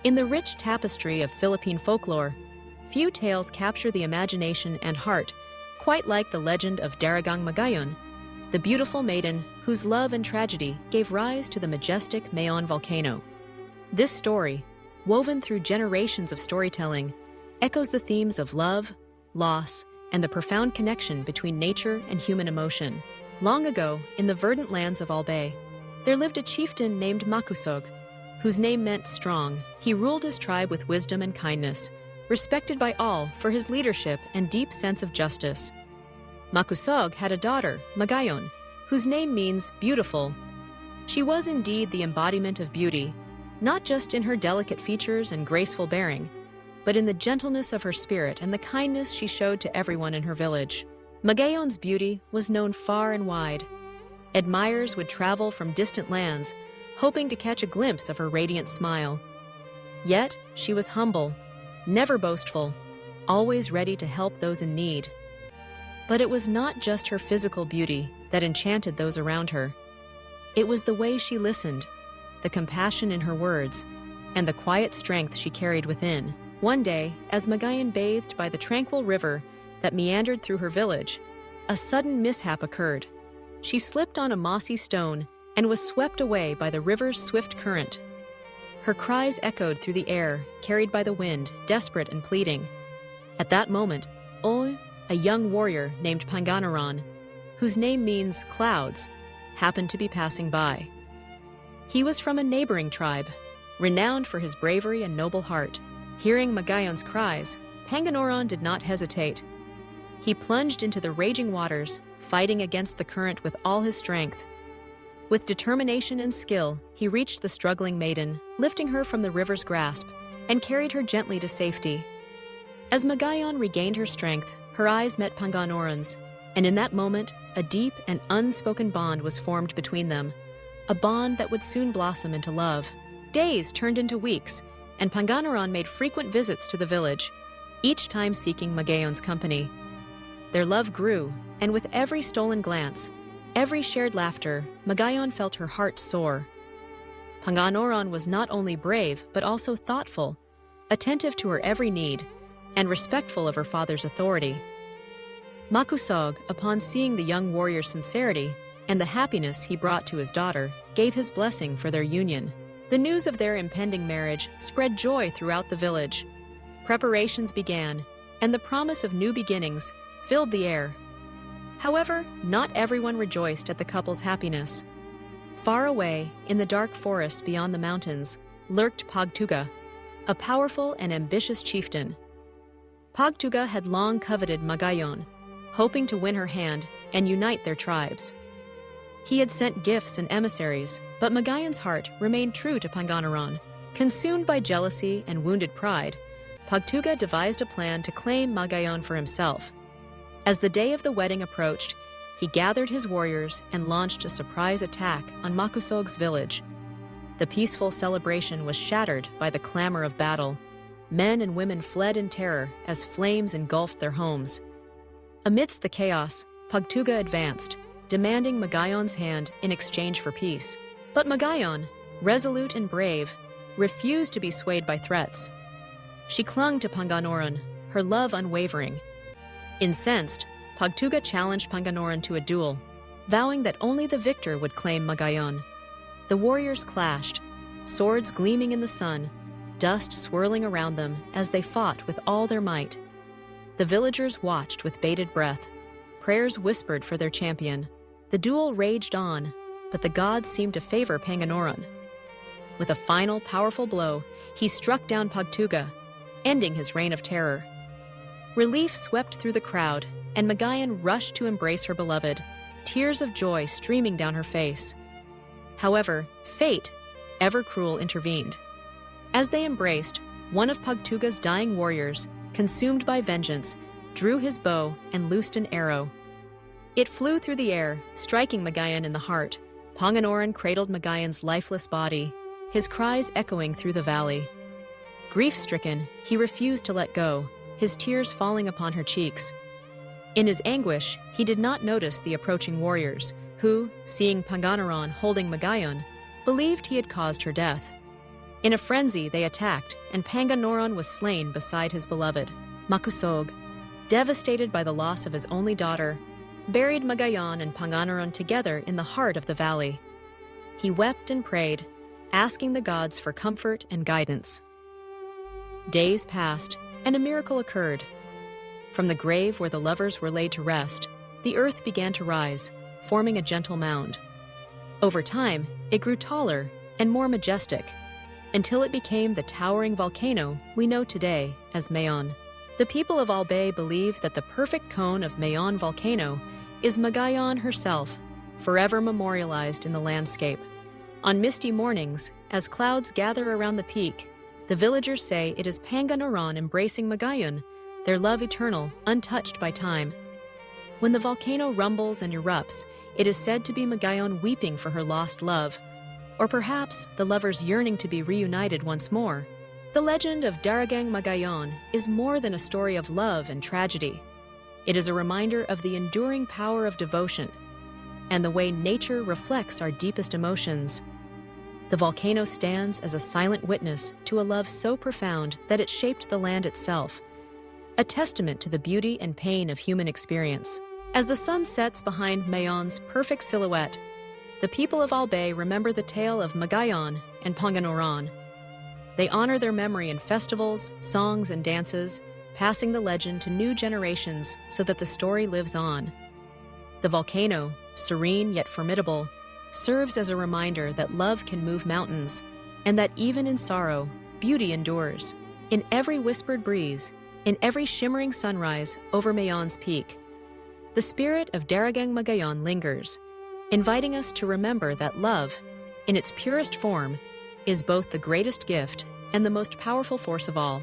In the rich tapestry of Philippine folklore, few tales capture the imagination and heart quite like the legend of Daragang Magayon, the beautiful maiden whose love and tragedy gave rise to the majestic Mayon Volcano. This story, woven through generations of storytelling, echoes the themes of love, loss, and the profound connection between nature and human emotion. Long ago, in the verdant lands of Albay, there lived a chieftain named Makusog, whose name meant strong. He ruled his tribe with wisdom and kindness, respected by all for his leadership and deep sense of justice. Makusog had a daughter, Magayon, whose name means beautiful. She was indeed the embodiment of beauty, not just in her delicate features and graceful bearing, but in the gentleness of her spirit and the kindness she showed to everyone in her village. Magayon's beauty was known far and wide. Admirers would travel from distant lands, hoping to catch a glimpse of her radiant smile. Yet, she was humble, never boastful, always ready to help those in need. But it was not just her physical beauty that enchanted those around her. It was the way she listened, the compassion in her words, and the quiet strength she carried within. One day, as Magayon bathed by the tranquil river that meandered through her village, a sudden mishap occurred. She slipped on a mossy stone and was swept away by the river's swift current. Her cries echoed through the air, carried by the wind, desperate and pleading. At that moment, Oy, a young warrior named Panganaran, whose name means clouds, happened to be passing by. He was from a neighboring tribe, renowned for his bravery and noble heart. Hearing Magayon's cries, Panganaran did not hesitate. He plunged into the raging waters, fighting against the current with all his strength. With determination and skill, he reached the struggling maiden, lifting her from the river's grasp, and carried her gently to safety. As Magayon regained her strength, her eyes met Panganaran's, and in that moment, a deep and unspoken bond was formed between them, a bond that would soon blossom into love. Days turned into weeks, and Panganaran made frequent visits to the village, each time seeking Magayon's company. Their love grew, and with every stolen glance, every shared laughter, Magayon felt her heart soar. Panganaran was not only brave, but also thoughtful, attentive to her every need, and respectful of her father's authority. Makusog, upon seeing the young warrior's sincerity and the happiness he brought to his daughter, gave his blessing for their union. The news of their impending marriage spread joy throughout the village. Preparations began, and the promise of new beginnings filled the air. However, not everyone rejoiced at the couple's happiness. Far away, in the dark forests beyond the mountains, lurked Pagtuga, a powerful and ambitious chieftain. Pagtuga had long coveted Magayon, hoping to win her hand and unite their tribes. He had sent gifts and emissaries, but Magayon's heart remained true to Panganaran. Consumed by jealousy and wounded pride, Pagtuga devised a plan to claim Magayon for himself. As the day of the wedding approached, he gathered his warriors and launched a surprise attack on Makusog's village. The peaceful celebration was shattered by the clamor of battle. Men and women fled in terror as flames engulfed their homes. Amidst the chaos, Pagtuga advanced, demanding Magayon's hand in exchange for peace. But Magayon, resolute and brave, refused to be swayed by threats. She clung to Panganaran, her love unwavering. Incensed, Pagtuga challenged Panganaran to a duel, vowing that only the victor would claim Magayon. The warriors clashed, swords gleaming in the sun, dust swirling around them as they fought with all their might. The villagers watched with bated breath, prayers whispered for their champion. The duel raged on, but the gods seemed to favor Panganaran. With a final powerful blow, he struck down Pagtuga, ending his reign of terror. Relief swept through the crowd, and Magayon rushed to embrace her beloved, tears of joy streaming down her face. However, fate, ever cruel, intervened. As they embraced, one of Pagtuga's dying warriors, consumed by vengeance, drew his bow and loosed an arrow. It flew through the air, striking Magayon in the heart. Panganaran cradled Magayon's lifeless body, his cries echoing through the valley. Grief-stricken, he refused to let go, his tears falling upon her cheeks. In his anguish, he did not notice the approaching warriors, who, seeing Panganaran holding Magayon, believed he had caused her death. In a frenzy, they attacked, and Panginoron was slain beside his beloved. Makusog, devastated by the loss of his only daughter, buried Magayon and Panginoron together in the heart of the valley. He wept and prayed, asking the gods for comfort and guidance. Days passed, and a miracle occurred. From the grave where the lovers were laid to rest, the earth began to rise, forming a gentle mound. Over time, it grew taller and more majestic, until it became the towering volcano we know today as Mayon. The people of Albay believe that the perfect cone of Mayon Volcano is Magayon herself, forever memorialized in the landscape. On misty mornings, as clouds gather around the peak, the villagers say it is Panginoron embracing Magayon, their love eternal, untouched by time. When the volcano rumbles and erupts, it is said to be Magayon weeping for her lost love, or perhaps the lovers yearning to be reunited once more. The legend of Daragang Magayon is more than a story of love and tragedy. It is a reminder of the enduring power of devotion and the way nature reflects our deepest emotions. The volcano stands as a silent witness to a love so profound that it shaped the land itself, a testament to the beauty and pain of human experience. As the sun sets behind Mayon's perfect silhouette, the people of Albay remember the tale of Magayon and Panginoron. They honor their memory in festivals, songs, and dances, passing the legend to new generations so that the story lives on. The volcano, serene yet formidable, serves as a reminder that love can move mountains, and that even in sorrow, beauty endures. In every whispered breeze, in every shimmering sunrise over Mayon's peak, the spirit of Daragang Magayon lingers, inviting us to remember that love, in its purest form, is both the greatest gift and the most powerful force of all.